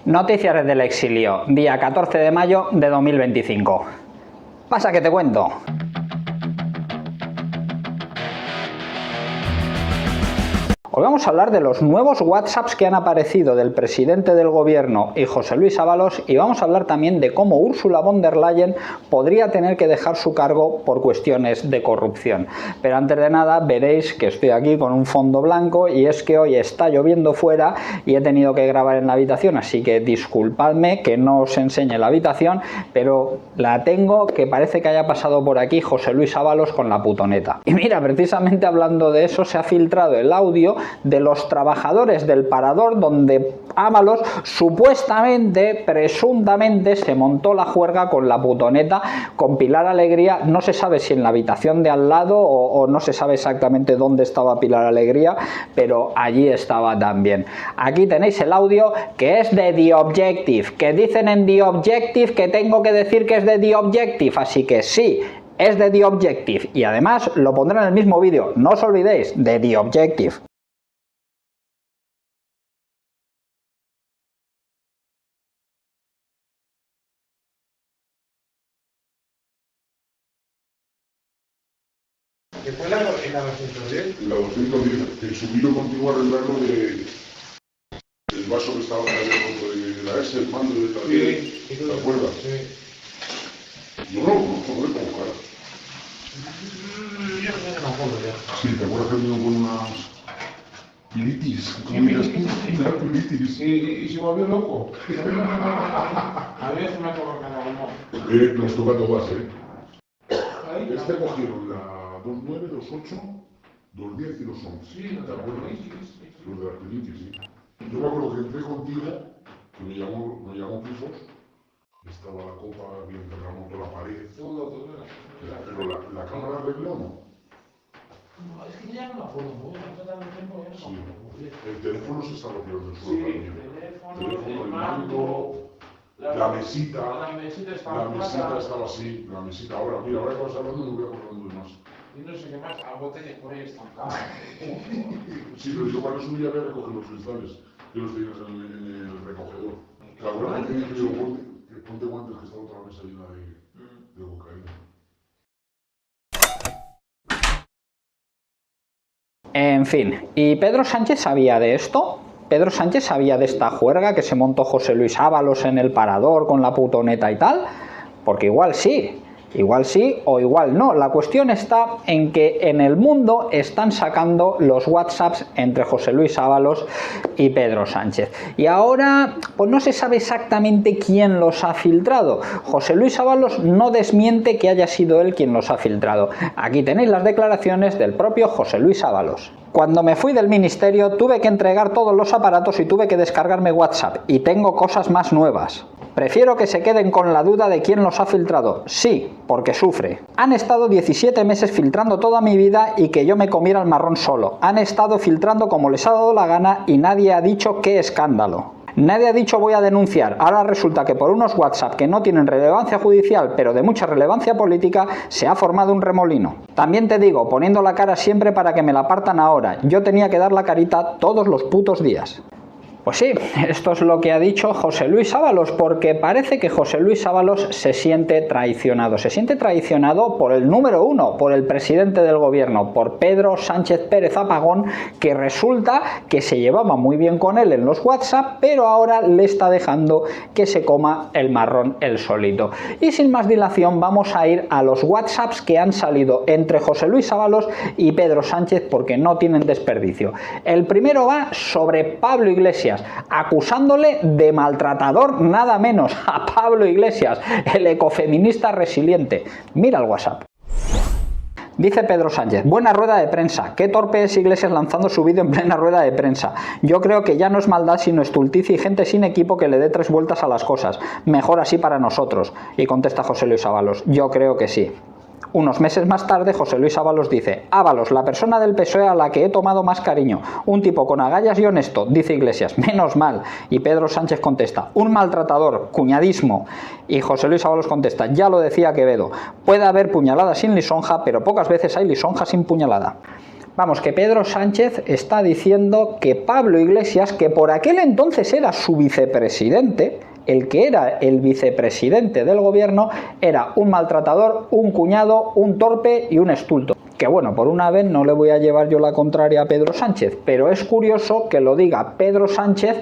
Noticias del exilio, día 14 de mayo de 2025. Pasa que te cuento. Hoy vamos a hablar de los nuevos WhatsApps que han aparecido del presidente del gobierno y José Luis Ábalos, y vamos a hablar también de cómo Ursula von der Leyen podría tener que dejar su cargo por cuestiones de corrupción. Pero antes de nada veréis que estoy aquí con un fondo blanco y es que hoy está lloviendo fuera y he tenido que grabar en la habitación, así que disculpadme que no os enseñe la habitación, pero la tengo, que parece que haya pasado por aquí José Luis Ábalos con la putoneta. Y mira, precisamente hablando de eso, se ha filtrado el audio de los trabajadores del parador donde Ábalos supuestamente, presuntamente, se montó la juerga con la putoneta, con Pilar Alegría. No se sabe si en la habitación de al lado o no se sabe exactamente dónde estaba Pilar Alegría, pero allí estaba también. Aquí tenéis el audio, que es de The Objective, que dicen en The Objective que tengo que decir que es de The Objective, así que sí, es de The Objective, y además lo pondré en el mismo vídeo, no os olvidéis, de The Objective. ¿Qué fue la 210? La 210, que subieron contigo a arreglarlo del vaso que estaba de la S, el mando de también. Sí, ¿Te acuerdas? Sí. No como cara. Yo no me acuerdo ya. Sí, ¿te acuerdas que vino con unas pilitis? ¿Cómo dirías tú? Unas pilitis. ¿Y se volvió loco? A mí se me ha tocado cada uno. Nos toca todas, Ahí, Este cogieron la 29, 28, 210 y 211. Sí, ¿te acuerdas? sí. Los de las pilitis, sí. Yo me acuerdo que entré contigo, que me llamó Pifos, estaba la copa bien cerramos toda la pared. Pero la cámara arregló, ¿no? No, es que ya no me acuerdo, porque hace tanto tiempo ya no Sí. me acuerdo. El teléfono se está rompiendo del Sí, suelo el también. teléfono, El mando, la mesita. La mesita La mesita estaba así, la mesita. Ahora, mira, ahora que vas hablando me voy acordando de más. Y no sé qué más, a botellas por ahí estancada. Sí, pero yo para subir a ver recoger los cristales que los tienes en el recogedor. La verdad que te digo, ponte guantes que está otra mesa llena de cocaína. En fin, ¿y Pedro Sánchez sabía de esto? ¿Pedro Sánchez sabía de esta juerga que se montó José Luis Ábalos en el parador con la putoneta y tal? Porque igual sí o igual no. La cuestión está en que en el mundo están sacando los WhatsApps entre José Luis Ábalos y Pedro Sánchez. Y ahora, pues no se sabe exactamente quién los ha filtrado. José Luis Ábalos no desmiente que haya sido él quien los ha filtrado. Aquí tenéis las declaraciones del propio José Luis Ábalos. Cuando me fui del ministerio tuve que entregar todos los aparatos y tuve que descargarme WhatsApp, y tengo cosas más nuevas. Prefiero que se queden con la duda de quién los ha filtrado. Sí, porque sufre. Han estado 17 meses filtrando toda mi vida y que yo me comiera el marrón solo. Han estado filtrando como les ha dado la gana y nadie ha dicho qué escándalo. Nadie ha dicho voy a denunciar. Ahora resulta que por unos WhatsApp que no tienen relevancia judicial pero de mucha relevancia política se ha formado un remolino. También te digo, poniendo la cara siempre para que me la partan ahora. Yo tenía que dar la carita todos los putos días. Pues sí, esto es lo que ha dicho José Luis Ábalos, porque parece que José Luis Ábalos se siente traicionado. Se siente traicionado por el número uno, por el presidente del gobierno, por Pedro Sánchez Pérez Apagón, que resulta que se llevaba muy bien con él en los WhatsApp, pero ahora le está dejando que se coma el marrón él solito. Y sin más dilación vamos a ir a los WhatsApps que han salido entre José Luis Ábalos y Pedro Sánchez, porque no tienen desperdicio. El primero va sobre Pablo Iglesias, acusándole de maltratador nada menos a Pablo Iglesias, el ecofeminista resiliente. Mira el WhatsApp. Dice Pedro Sánchez, buena rueda de prensa, qué torpe es Iglesias lanzando su vídeo en plena rueda de prensa. Yo creo que ya no es maldad sino estulticia y gente sin equipo que le dé 3 vueltas a las cosas. Mejor así para nosotros. Y contesta José Luis Ábalos, yo creo que sí. Unos meses más tarde, José Luis Ábalos dice, Ábalos, la persona del PSOE a la que he tomado más cariño, un tipo con agallas y honesto, dice Iglesias, menos mal. Y Pedro Sánchez contesta, un maltratador, cuñadismo. Y José Luis Ábalos contesta, ya lo decía Quevedo, puede haber puñalada sin lisonja, pero pocas veces hay lisonja sin puñalada. Vamos, que Pedro Sánchez está diciendo que Pablo Iglesias, que por aquel entonces era su vicepresidente, el que era el vicepresidente del gobierno, era un maltratador, un cuñado, un torpe y un estulto. Que bueno, por una vez no le voy a llevar yo la contraria a Pedro Sánchez, pero es curioso que lo diga Pedro Sánchez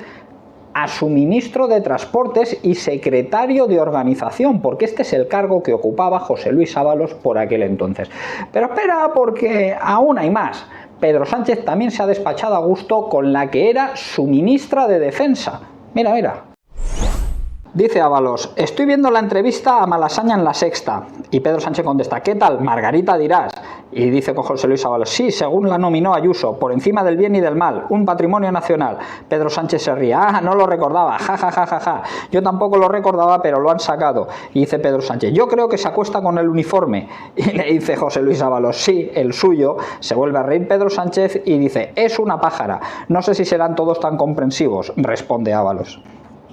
a su ministro de Transportes y secretario de Organización, porque este es el cargo que ocupaba José Luis Ábalos por aquel entonces. Pero espera, porque aún hay más. Pedro Sánchez también se ha despachado a gusto con la que era su ministra de Defensa. Mira, mira. Dice Ábalos, estoy viendo la entrevista a Malasaña en La Sexta. Y Pedro Sánchez contesta, ¿qué tal? Margarita dirás. Y dice con José Luis Ábalos, sí, según la nominó Ayuso, por encima del bien y del mal, un patrimonio nacional. Pedro Sánchez se ríe, no lo recordaba, ja, ja, ja, ja, ja. Yo tampoco lo recordaba, pero lo han sacado. Y dice Pedro Sánchez, yo creo que se acuesta con el uniforme. Y le dice José Luis Ábalos, sí, el suyo. Se vuelve a reír Pedro Sánchez y dice, es una pájara. No sé si serán todos tan comprensivos, responde Ábalos.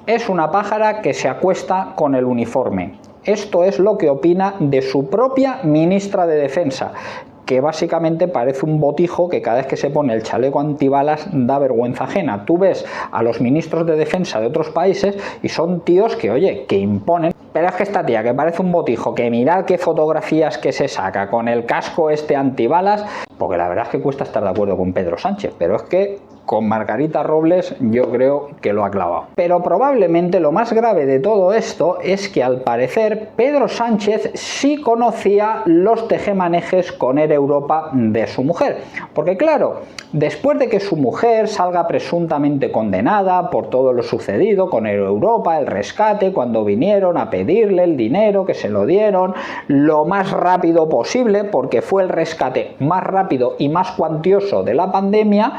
Es una pájara que se acuesta con el uniforme. Esto es lo que opina de su propia ministra de Defensa, que básicamente parece un botijo que cada vez que se pone el chaleco antibalas da vergüenza ajena. Tú ves a los ministros de defensa de otros países y son tíos que, oye, que imponen. Pero es que esta tía que parece un botijo, que mirad qué fotografías que se saca con el casco este antibalas, porque la verdad es que cuesta estar de acuerdo con Pedro Sánchez, pero es que con Margarita Robles yo creo que lo ha clavado. Pero probablemente lo más grave de todo esto es que al parecer Pedro Sánchez sí conocía los tejemanejes con Air Europa de su mujer. Porque claro, después de que su mujer salga presuntamente condenada por todo lo sucedido con Air Europa, el rescate, cuando vinieron a pedirle el dinero, que se lo dieron lo más rápido posible, porque fue el rescate más rápido y más cuantioso de la pandemia,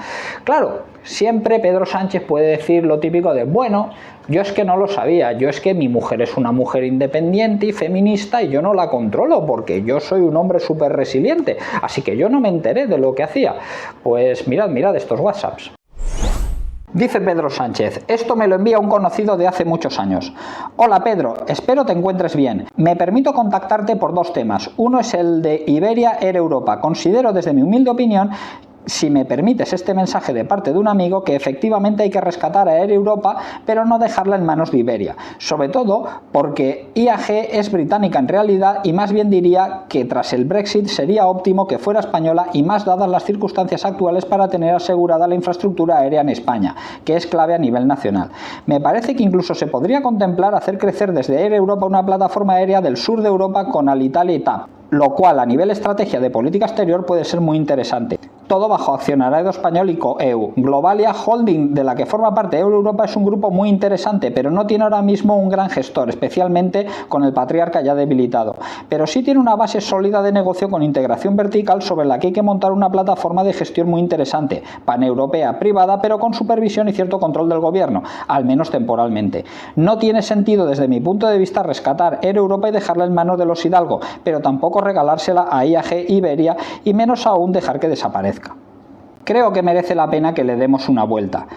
claro, siempre Pedro Sánchez puede decir lo típico de, bueno, yo es que no lo sabía, yo es que mi mujer es una mujer independiente y feminista y yo no la controlo porque yo soy un hombre súper resiliente, así que yo no me enteré de lo que hacía. Pues mirad estos WhatsApps. Dice Pedro Sánchez, esto me lo envía un conocido de hace muchos años. Hola Pedro, espero te encuentres bien. Me permito contactarte por dos temas. Uno es el de Iberia Air Europa. Considero desde mi humilde opinión, si me permites este mensaje de parte de un amigo, que efectivamente hay que rescatar a Air Europa, pero no dejarla en manos de Iberia. Sobre todo porque IAG es británica en realidad y más bien diría que tras el Brexit sería óptimo que fuera española y más dadas las circunstancias actuales para tener asegurada la infraestructura aérea en España, que es clave a nivel nacional. Me parece que incluso se podría contemplar hacer crecer desde Air Europa una plataforma aérea del sur de Europa con Alitalia y TAP, lo cual a nivel estrategia de política exterior puede ser muy interesante. Todo bajo accionariado español y COEU. Globalia Holding, de la que forma parte Air Europa, es un grupo muy interesante, pero no tiene ahora mismo un gran gestor, especialmente con el patriarca ya debilitado. Pero sí tiene una base sólida de negocio con integración vertical sobre la que hay que montar una plataforma de gestión muy interesante, paneuropea, privada, pero con supervisión y cierto control del gobierno, al menos temporalmente. No tiene sentido desde mi punto de vista rescatar Air Europa y dejarla en manos de los Hidalgo, pero tampoco regalársela a IAG, Iberia y menos aún dejar que desaparezca. Creo que merece la pena que le demos una vuelta.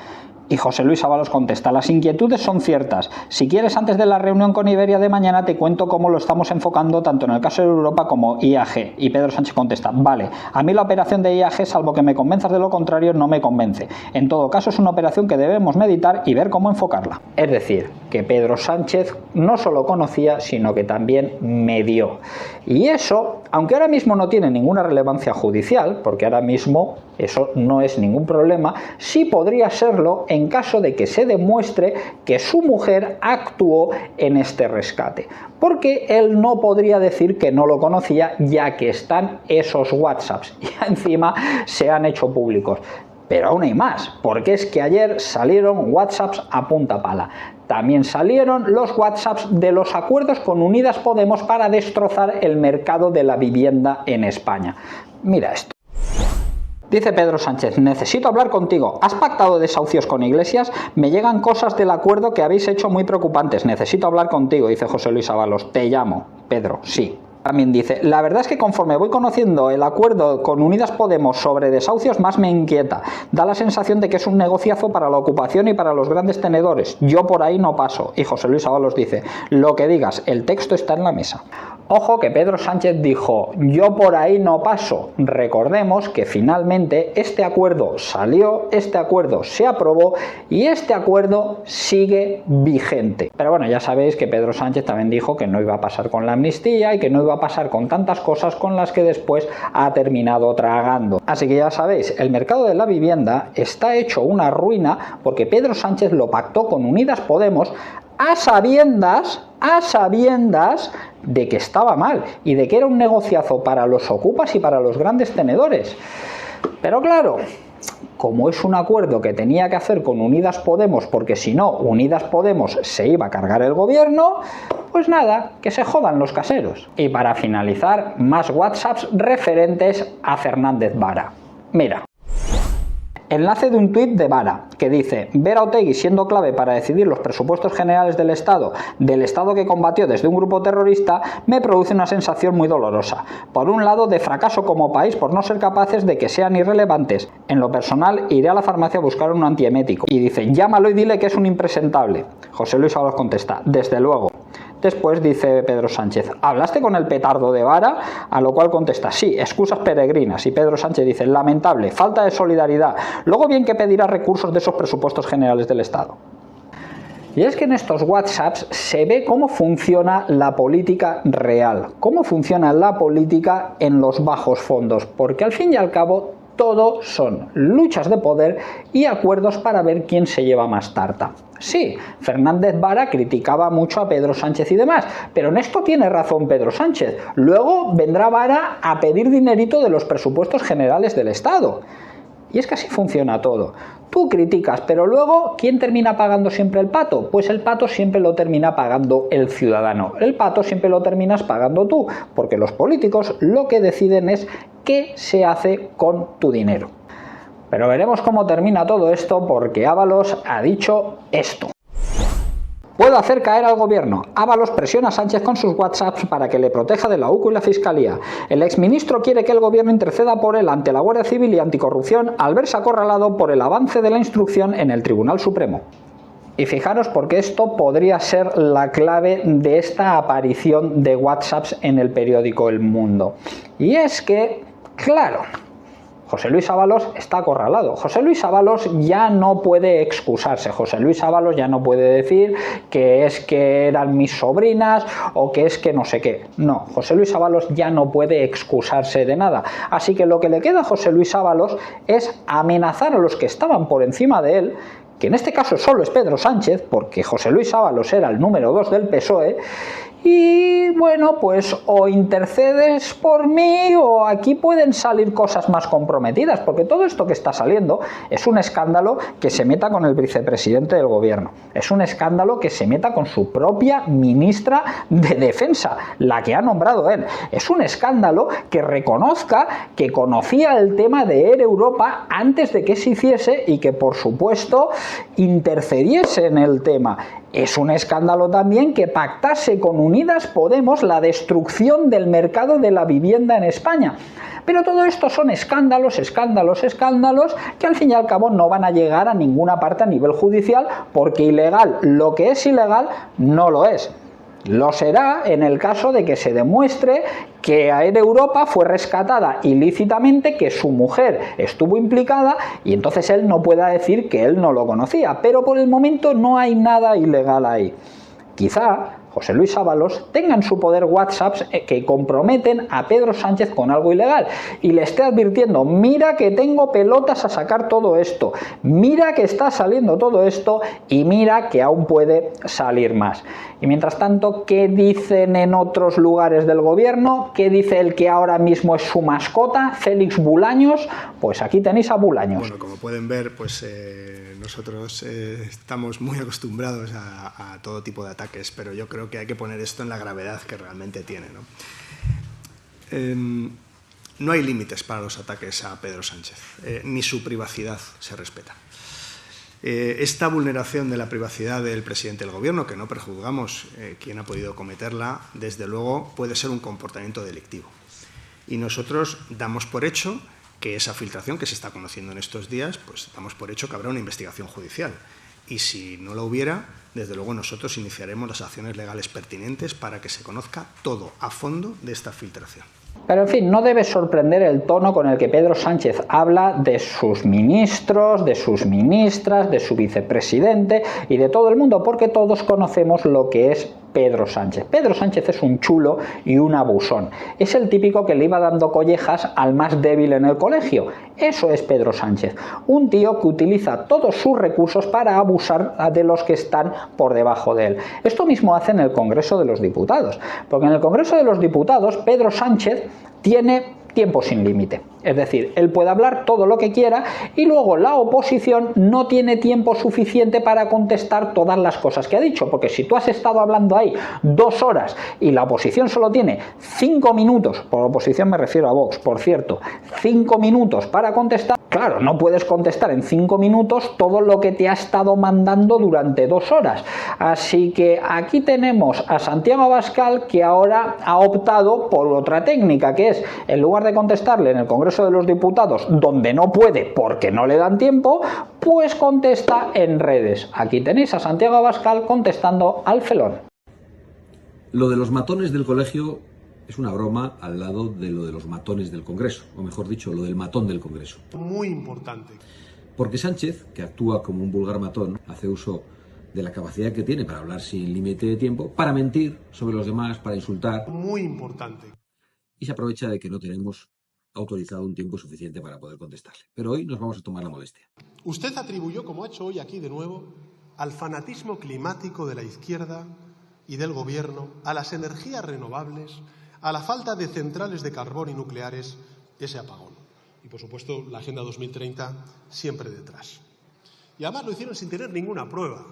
Y José Luis Ábalos contesta, las inquietudes son ciertas. Si quieres, antes de la reunión con Iberia de mañana te cuento cómo lo estamos enfocando tanto en el caso de Europa como IAG. Y Pedro Sánchez contesta, vale, a mí la operación de IAG, salvo que me convenzas de lo contrario, no me convence. En todo caso, es una operación que debemos meditar y ver cómo enfocarla. Es decir, que Pedro Sánchez no solo conocía, sino que también medió. Y eso, aunque ahora mismo no tiene ninguna relevancia judicial, porque ahora mismo eso no es ningún problema, sí podría serlo en caso de que se demuestre que su mujer actuó en este rescate, porque él no podría decir que no lo conocía, ya que están esos WhatsApps y encima se han hecho públicos. Pero aún hay más, porque es que ayer salieron WhatsApps a punta pala. También salieron los WhatsApps de los acuerdos con Unidas Podemos para destrozar el mercado de la vivienda en España. Mira esto. Dice Pedro Sánchez, necesito hablar contigo. ¿Has pactado desahucios con Iglesias? Me llegan cosas del acuerdo que habéis hecho muy preocupantes. Necesito hablar contigo, dice José Luis Ábalos. Te llamo. Pedro, sí. También dice, la verdad es que conforme voy conociendo el acuerdo con Unidas Podemos sobre desahucios, más me inquieta. Da la sensación de que es un negociazo para la ocupación y para los grandes tenedores. Yo por ahí no paso. Y José Luis Ábalos dice, lo que digas, el texto está en la mesa. Ojo que Pedro Sánchez dijo, yo por ahí no paso. Recordemos que finalmente este acuerdo salió, este acuerdo se aprobó y este acuerdo sigue vigente. Pero bueno, ya sabéis que Pedro Sánchez también dijo que no iba a pasar con la amnistía y que no iba a pasar con tantas cosas con las que después ha terminado tragando. Así que ya sabéis, el mercado de la vivienda está hecho una ruina porque Pedro Sánchez lo pactó con Unidas Podemos a sabiendas de que estaba mal y de que era un negociazo para los ocupas y para los grandes tenedores. Pero claro, como es un acuerdo que tenía que hacer con Unidas Podemos, porque si no, Unidas Podemos se iba a cargar el gobierno, pues nada, que se jodan los caseros. Y para finalizar, más WhatsApps referentes a Fernández Vara. Mira. Enlace de un tuit de Vara, que dice: ver a Otegi siendo clave para decidir los presupuestos generales del Estado que combatió desde un grupo terrorista, me produce una sensación muy dolorosa. Por un lado, de fracaso como país por no ser capaces de que sean irrelevantes. En lo personal, iré a la farmacia a buscar un antiemético. Y dice: llámalo y dile que es un impresentable. José Luis Ábalos contesta: desde luego. Después dice Pedro Sánchez: ¿hablaste con el petardo de Vara? A lo cual contesta: sí, excusas peregrinas. Y Pedro Sánchez dice: lamentable, falta de solidaridad. Luego bien que pedirá recursos de esos presupuestos generales del Estado. Y es que en estos WhatsApps se ve cómo funciona la política real, cómo funciona la política en los bajos fondos, porque al fin y al cabo todo son luchas de poder y acuerdos para ver quién se lleva más tarta. Sí, Fernández Vara criticaba mucho a Pedro Sánchez y demás, pero en esto tiene razón Pedro Sánchez. Luego vendrá Vara a pedir dinerito de los presupuestos generales del Estado. Y es que así funciona todo. Tú criticas, pero luego, ¿quién termina pagando siempre el pato? Pues el pato siempre lo termina pagando el ciudadano. El pato siempre lo terminas pagando tú, porque los políticos lo que deciden es qué se hace con tu dinero. Pero veremos cómo termina todo esto, porque Ábalos ha dicho esto. Puedo hacer caer al gobierno. Ábalos presiona a Sánchez con sus WhatsApps para que le proteja de la UCO y la Fiscalía. El exministro quiere que el gobierno interceda por él ante la Guardia Civil y Anticorrupción al verse acorralado por el avance de la instrucción en el Tribunal Supremo. Y fijaros porque esto podría ser la clave de esta aparición de WhatsApps en el periódico El Mundo. Y es que, claro, José Luis Ábalos está acorralado. José Luis Ábalos ya no puede excusarse. José Luis Ábalos ya no puede decir que es que eran mis sobrinas o que es que no sé qué. No, José Luis Ábalos ya no puede excusarse de nada. Así que lo que le queda a José Luis Ábalos es amenazar a los que estaban por encima de él, que en este caso solo es Pedro Sánchez, porque José Luis Ábalos era el número 2 del PSOE, y bueno, pues o intercedes por mí o aquí pueden salir cosas más comprometidas, porque todo esto que está saliendo es un escándalo que se meta con el vicepresidente del gobierno, es un escándalo que se meta con su propia ministra de Defensa, la que ha nombrado él, es un escándalo que reconozca que conocía el tema de Air Europa antes de que se hiciese y que por supuesto intercediese en el tema. Es un escándalo también que pactase con Unidas Podemos la destrucción del mercado de la vivienda en España. Pero todo esto son escándalos que al fin y al cabo no van a llegar a ninguna parte a nivel judicial, porque ilegal, lo que es ilegal no lo es. Lo será en el caso de que se demuestre que Air Europa fue rescatada ilícitamente, que su mujer estuvo implicada y entonces él no pueda decir que él no lo conocía. Pero por el momento no hay nada ilegal ahí. Quizá José Luis Ábalos tenga en su poder WhatsApps que comprometen a Pedro Sánchez con algo ilegal y le esté advirtiendo: mira que tengo pelotas a sacar todo esto, mira que está saliendo todo esto y mira que aún puede salir más. Y mientras tanto, ¿qué dicen en otros lugares del gobierno? ¿Qué dice el que ahora mismo es su mascota, Félix Bulaños? Pues aquí tenéis a Bulaños. Bueno, como pueden ver, pues nosotros estamos muy acostumbrados a todo tipo de ataques, pero yo creo que hay que poner esto en la gravedad que realmente tiene, ¿no? No hay límites para los ataques a Pedro Sánchez, ni su privacidad se respeta. Esta vulneración de la privacidad del presidente del gobierno, que no prejuzgamos quién ha podido cometerla, desde luego puede ser un comportamiento delictivo. Y nosotros damos por hecho que esa filtración que se está conociendo en estos días, pues damos por hecho que habrá una investigación judicial. Y si no la hubiera, desde luego nosotros iniciaremos las acciones legales pertinentes para que se conozca todo a fondo de esta filtración. Pero en fin, no debe sorprender el tono con el que Pedro Sánchez habla de sus ministros, de sus ministras, de su vicepresidente y de todo el mundo, porque todos conocemos lo que es Pedro Sánchez. Pedro Sánchez es un chulo y un abusón. Es el típico que le iba dando collejas al más débil en el colegio. Eso es Pedro Sánchez. Un tío que utiliza todos sus recursos para abusar de los que están por debajo de él. Esto mismo hace en el Congreso de los Diputados. Porque en el Congreso de los Diputados, Pedro Sánchez tiene tiempo sin límite. Es decir, él puede hablar todo lo que quiera y luego la oposición no tiene tiempo suficiente para contestar todas las cosas que ha dicho, porque si tú has estado hablando ahí 2 horas y la oposición solo tiene 5 minutos, por oposición me refiero a Vox, por cierto, 5 minutos para contestar, claro, no puedes contestar en 5 minutos todo lo que te ha estado mandando durante 2 horas. Así que aquí tenemos a Santiago Abascal, que ahora ha optado por otra técnica, que es, en lugar de contestarle en el Congreso de los Diputados, donde no puede porque no le dan tiempo, pues contesta en redes. Aquí tenéis a Santiago Abascal contestando al felón. Lo de los matones del colegio es una broma al lado de lo de los matones del Congreso, o mejor dicho, lo del matón del Congreso. Muy importante. Porque Sánchez, que actúa como un vulgar matón, hace uso de la capacidad que tiene para hablar sin límite de tiempo, para mentir sobre los demás, para insultar. Muy importante. Y se aprovecha de que no tenemos autorizado un tiempo suficiente para poder contestarle. Pero hoy nos vamos a tomar la molestia. Usted atribuyó, como ha hecho hoy aquí de nuevo, al fanatismo climático de la izquierda y del gobierno, a las energías renovables, a la falta de centrales de carbón y nucleares, ese apagón. Y, por supuesto, la Agenda 2030 siempre detrás. Y además lo hicieron sin tener ninguna prueba.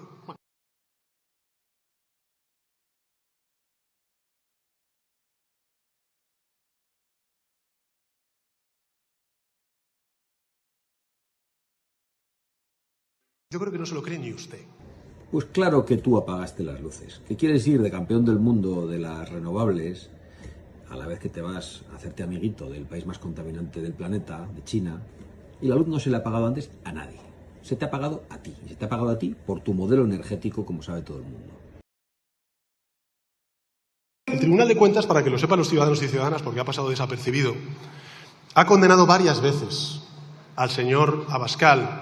Yo creo que no se lo cree ni usted. Pues claro que tú apagaste las luces. Que quieres ir de campeón del mundo de las renovables, a la vez que te vas a hacerte amiguito del país más contaminante del planeta, de China, y la luz no se le ha apagado antes a nadie. Se te ha apagado a ti. Y se te ha apagado a ti por tu modelo energético, como sabe todo el mundo. El Tribunal de Cuentas, para que lo sepan los ciudadanos y ciudadanas, porque ha pasado desapercibido, ha condenado varias veces al señor Abascal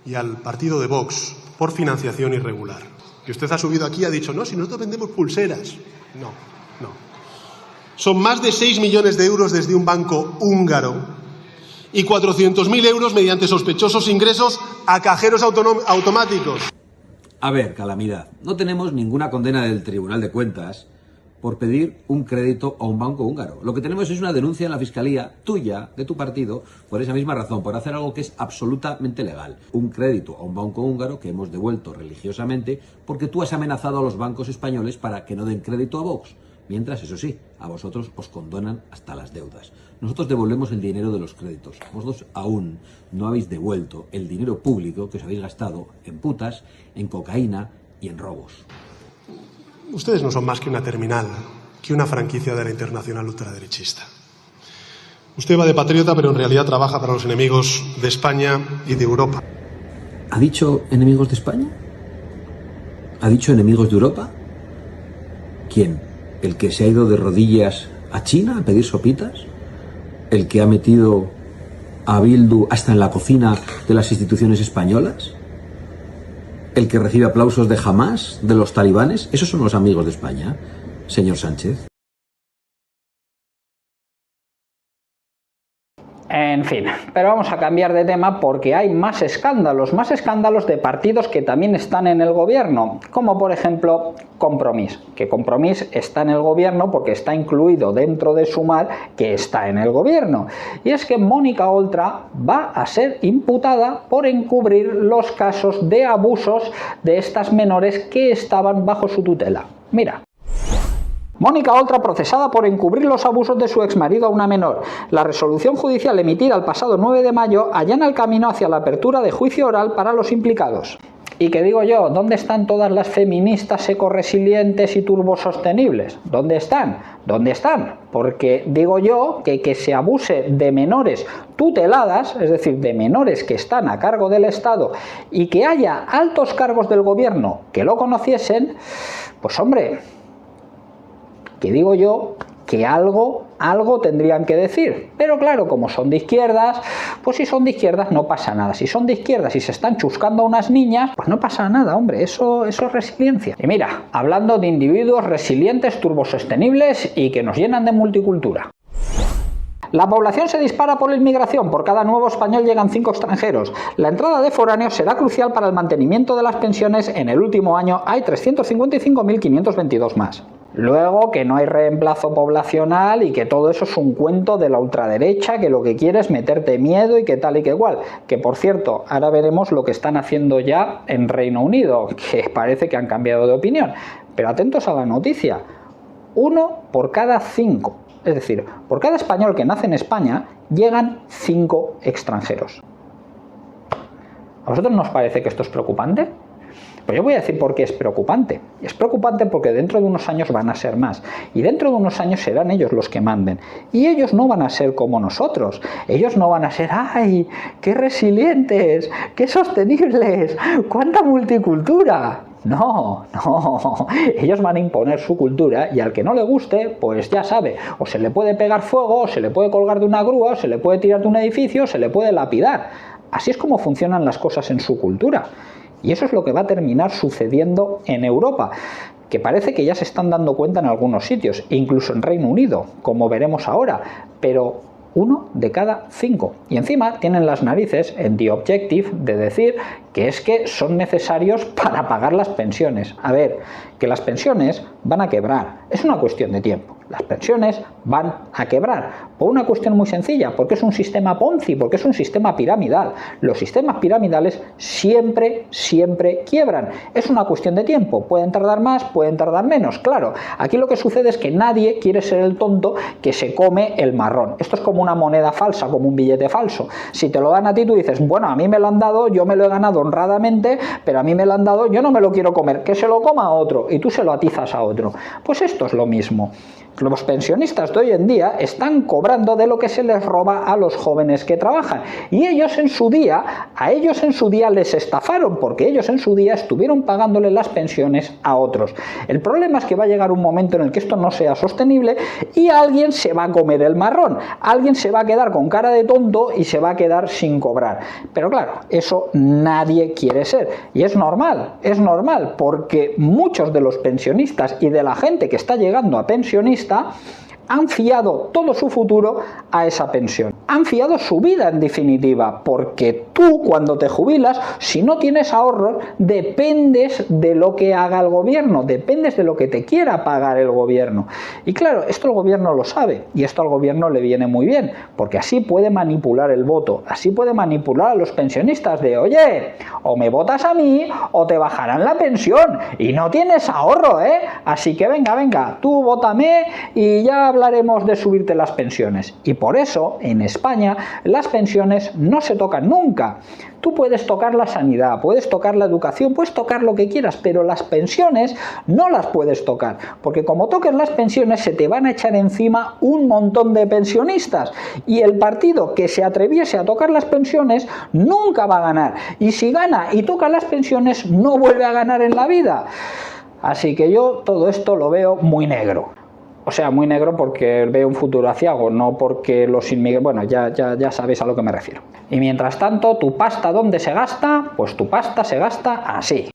y al partido de Vox por financiación irregular. Y usted ha subido aquí y ha dicho, no, si nosotros vendemos pulseras. No. Son más de 6 millones de euros desde un banco húngaro y 400.000 euros mediante sospechosos ingresos a cajeros automáticos. A ver, Calamidad, no tenemos ninguna condena del Tribunal de Cuentas por pedir un crédito a un banco húngaro. Lo que tenemos es una denuncia en la Fiscalía tuya, de tu partido, por esa misma razón, por hacer algo que es absolutamente legal. Un crédito a un banco húngaro que hemos devuelto religiosamente porque tú has amenazado a los bancos españoles para que no den crédito a Vox. Mientras, eso sí, a vosotros os condonan hasta las deudas. Nosotros devolvemos el dinero de los créditos. Vosotros aún no habéis devuelto el dinero público que os habéis gastado en putas, en cocaína y en robos. Ustedes no son más que una terminal, que una franquicia de la internacional ultraderechista. Usted va de patriota, pero en realidad trabaja para los enemigos de España y de Europa. ¿Ha dicho enemigos de España? ¿Ha dicho enemigos de Europa? ¿Quién? ¿El que se ha ido de rodillas a China a pedir sopitas? ¿El que ha metido a Bildu hasta en la cocina de las instituciones españolas? ¿El que recibe aplausos de Hamás, de los talibanes? ¿Esos son los amigos de España, señor Sánchez? En fin, pero vamos a cambiar de tema porque hay más escándalos de partidos que también están en el gobierno, como por ejemplo Compromís, que Compromís está en el gobierno porque está incluido dentro de Sumar, que está en el gobierno. Y es que Mónica Oltra va a ser imputada por encubrir los casos de abusos de estas menores que estaban bajo su tutela. Mira. Mónica Oltra procesada por encubrir los abusos de su exmarido a una menor. La resolución judicial emitida el pasado 9 de mayo allana el camino hacia la apertura de juicio oral para los implicados. Y que digo yo, ¿dónde están todas las feministas ecoresilientes y turbosostenibles? ¿Dónde están? ¿Dónde están? Porque digo yo que se abuse de menores tuteladas, es decir, de menores que están a cargo del Estado, y que haya altos cargos del gobierno que lo conociesen, pues hombre, que digo yo que algo tendrían que decir. Pero claro, como son de izquierdas, pues si son de izquierdas no pasa nada. Si son de izquierdas y se están chuscando a unas niñas, pues no pasa nada, hombre, eso es resiliencia. Y mira, hablando de individuos resilientes, turbosostenibles y que nos llenan de multicultura. La población se dispara por la inmigración. Por cada nuevo español llegan 5 extranjeros. La entrada de foráneos será crucial para el mantenimiento de las pensiones. En el último año hay 355.522 más. Luego, que no hay reemplazo poblacional y que todo eso es un cuento de la ultraderecha, que lo que quiere es meterte miedo y que tal y que igual. Que por cierto, ahora veremos lo que están haciendo ya en Reino Unido, que parece que han cambiado de opinión. Pero atentos a la noticia. 1 por cada 5. Es decir, por cada español que nace en España, llegan 5 extranjeros. ¿A vosotros no os parece que esto es preocupante? Pues yo voy a decir por qué es preocupante. Es preocupante porque dentro de unos años van a ser más. Y dentro de unos años serán ellos los que manden. Y ellos no van a ser como nosotros. Ellos no van a ser, ¡ay, qué resilientes! ¡Qué sostenibles! ¡Cuánta multicultura! No, ellos van a imponer su cultura y al que no le guste, pues ya sabe, o se le puede pegar fuego, o se le puede colgar de una grúa, o se le puede tirar de un edificio, o se le puede lapidar. Así es como funcionan las cosas en su cultura. Y eso es lo que va a terminar sucediendo en Europa, que parece que ya se están dando cuenta en algunos sitios, incluso en Reino Unido, como veremos ahora, pero 1 de cada 5. Y encima tienen las narices en The Objective de decir que es que son necesarios para pagar las pensiones. A ver, que las pensiones van a quebrar. Es una cuestión de tiempo. Las pensiones van a quebrar. Por una cuestión muy sencilla, porque es un sistema Ponzi, porque es un sistema piramidal. Los sistemas piramidales siempre quiebran. Es una cuestión de tiempo. Pueden tardar más, pueden tardar menos. Claro, aquí lo que sucede es que nadie quiere ser el tonto que se come el marrón. Esto es como una moneda falsa, como un billete falso. Si te lo dan a ti, tú dices, bueno, a mí me lo han dado, yo me lo he ganado honradamente, pero a mí me lo han dado, yo no me lo quiero comer, que se lo coma a otro, y tú se lo atizas a otro. Pues esto es lo mismo. Los pensionistas de hoy en día están cobrando de lo que se les roba a los jóvenes que trabajan. Y ellos en su día, a ellos en su día les estafaron, porque ellos en su día estuvieron pagándole las pensiones a otros. El problema es que va a llegar un momento en el que esto no sea sostenible y alguien se va a comer el marrón. Alguien se va a quedar con cara de tonto y se va a quedar sin cobrar. Pero claro, eso nadie quiere ser. Y es normal, porque muchos de los pensionistas y de la gente que está llegando a pensionistas han fiado todo su futuro a esa pensión. Han fiado su vida, en definitiva, porque tú, cuando te jubilas, si no tienes ahorros, dependes de lo que haga el gobierno, dependes de lo que te quiera pagar el gobierno. Y claro, esto el gobierno lo sabe, y esto al gobierno le viene muy bien, porque así puede manipular el voto, así puede manipular a los pensionistas de, oye, o me votas a mí, o te bajarán la pensión, y no tienes ahorro, ¿eh? Así que venga, tú vótame y ya hablaremos de subirte las pensiones. Y por eso en España las pensiones no se tocan nunca. Tú puedes tocar la sanidad, puedes tocar la educación, puedes tocar lo que quieras, pero las pensiones no las puedes tocar, porque como toques las pensiones se te van a echar encima un montón de pensionistas y el partido que se atreviese a tocar las pensiones nunca va a ganar, y si gana y toca las pensiones no vuelve a ganar en la vida. Así que yo todo esto lo veo muy negro. O sea, muy negro porque veo un futuro aciago, no porque los inmigrantes... Bueno, ya sabéis a lo que me refiero. Y mientras tanto, ¿tu pasta dónde se gasta? Pues tu pasta se gasta así.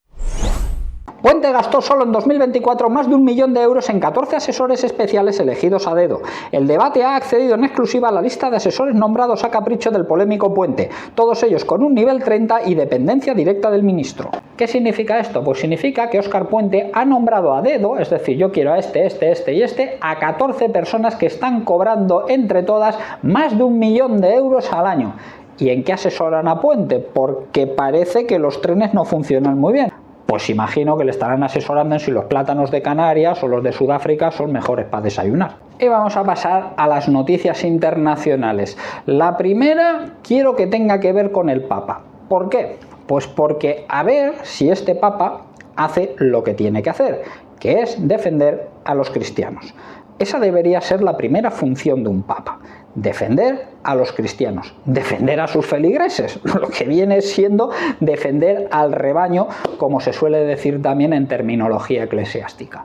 Puente gastó solo en 2024 más de 1 millón de euros en 14 asesores especiales elegidos a dedo. El Debate ha accedido en exclusiva a la lista de asesores nombrados a capricho del polémico Puente, todos ellos con un nivel 30 y dependencia directa del ministro. ¿Qué significa esto? Pues significa que Óscar Puente ha nombrado a dedo, es decir, yo quiero a este y este, a 14 personas que están cobrando entre todas más de 1 millón de euros al año. ¿Y en qué asesoran a Puente? Porque parece que los trenes no funcionan muy bien. Pues imagino que le estarán asesorando en si los plátanos de Canarias o los de Sudáfrica son mejores para desayunar. Y vamos a pasar a las noticias internacionales. La primera quiero que tenga que ver con el Papa. ¿Por qué? Pues porque a ver si este papa hace lo que tiene que hacer, que es defender a los cristianos. Esa debería ser la primera función de un papa, defender a los cristianos, defender a sus feligreses, lo que viene siendo defender al rebaño, como se suele decir también en terminología eclesiástica.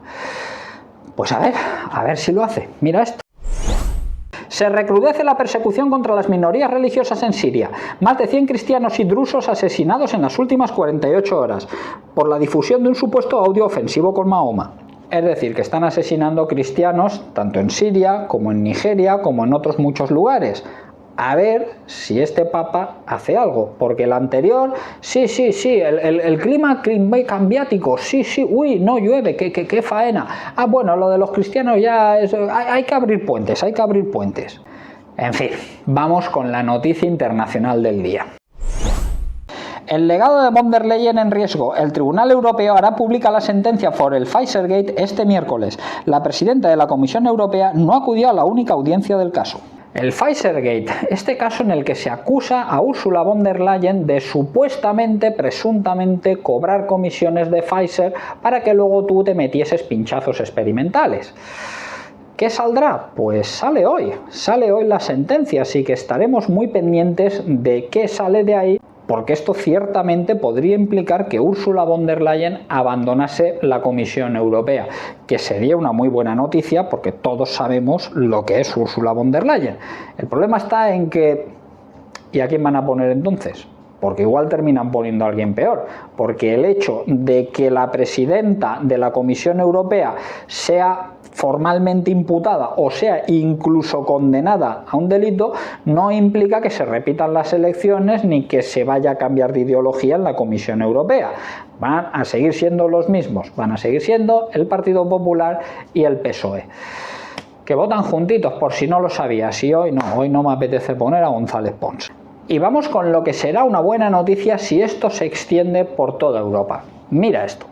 Pues a ver si lo hace. Mira esto. Se recrudece la persecución contra las minorías religiosas en Siria. Más de 100 cristianos y drusos asesinados en las últimas 48 horas por la difusión de un supuesto audio ofensivo con Mahoma. Es decir, que están asesinando cristianos tanto en Siria como en Nigeria como en otros muchos lugares. A ver si este papa hace algo, porque el anterior, sí, el clima cambiático, sí, uy, no llueve, qué faena. Ah, bueno, lo de los cristianos ya es, hay que abrir puentes, En fin, vamos con la noticia internacional del día. El legado de von der Leyen en riesgo. El Tribunal Europeo hará pública la sentencia por el Pfizergate este miércoles. La presidenta de la Comisión Europea no acudió a la única audiencia del caso. El Pfizergate, este caso en el que se acusa a Ursula von der Leyen de presuntamente cobrar comisiones de Pfizer para que luego tú te metieses pinchazos experimentales. ¿Qué saldrá? Pues sale hoy la sentencia, así que estaremos muy pendientes de qué sale de ahí, porque esto ciertamente podría implicar que Ursula von der Leyen abandonase la Comisión Europea, que sería una muy buena noticia porque todos sabemos lo que es Ursula von der Leyen. El problema está en que... ¿y a quién van a poner entonces? Porque igual terminan poniendo a alguien peor, porque el hecho de que la presidenta de la Comisión Europea sea formalmente imputada o sea incluso condenada a un delito no implica que se repitan las elecciones ni que se vaya a cambiar de ideología en la Comisión Europea. Van a seguir siendo los mismos, van a seguir siendo el Partido Popular y el PSOE, que votan juntitos, por si no lo sabías. Y hoy no me apetece poner a González Pons. Y vamos con lo que será una buena noticia si esto se extiende por toda Europa. Mira esto.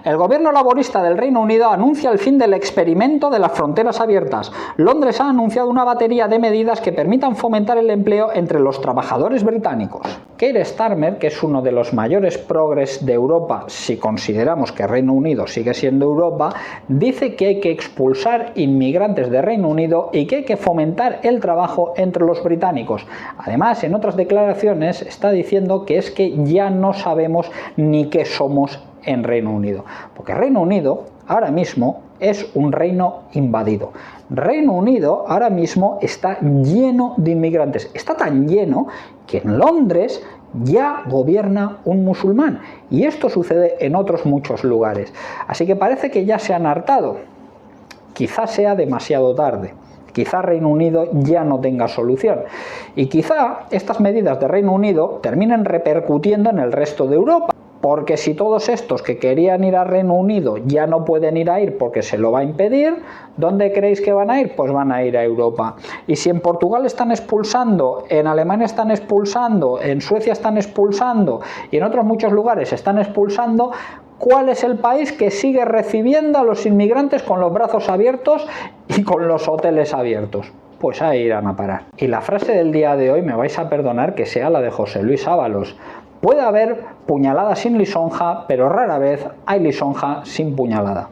El gobierno laborista del Reino Unido anuncia el fin del experimento de las fronteras abiertas. Londres ha anunciado una batería de medidas que permitan fomentar el empleo entre los trabajadores británicos. Keir Starmer, que es uno de los mayores progres de Europa, si consideramos que Reino Unido sigue siendo Europa, dice que hay que expulsar inmigrantes de Reino Unido y que hay que fomentar el trabajo entre los británicos. Además, en otras declaraciones está diciendo que es que ya no sabemos ni qué somos en Reino Unido, porque Reino Unido ahora mismo es un reino invadido. Reino Unido ahora mismo está lleno de inmigrantes, está tan lleno que en Londres ya gobierna un musulmán, y esto sucede en otros muchos lugares, así que parece que ya se han hartado. Quizás sea demasiado tarde. Quizá Reino Unido ya no tenga solución, y quizá estas medidas de Reino Unido terminen repercutiendo en el resto de Europa. Porque si todos estos que querían ir a Reino Unido ya no pueden ir porque se lo va a impedir, ¿dónde creéis que van a ir? Pues van a ir a Europa. Y si en Portugal están expulsando, en Alemania están expulsando, en Suecia están expulsando y en otros muchos lugares están expulsando, ¿cuál es el país que sigue recibiendo a los inmigrantes con los brazos abiertos y con los hoteles abiertos? Pues ahí irán a parar. Y la frase del día de hoy me vais a perdonar que sea la de José Luis Ábalos. Puede haber puñalada sin lisonja, pero rara vez hay lisonja sin puñalada.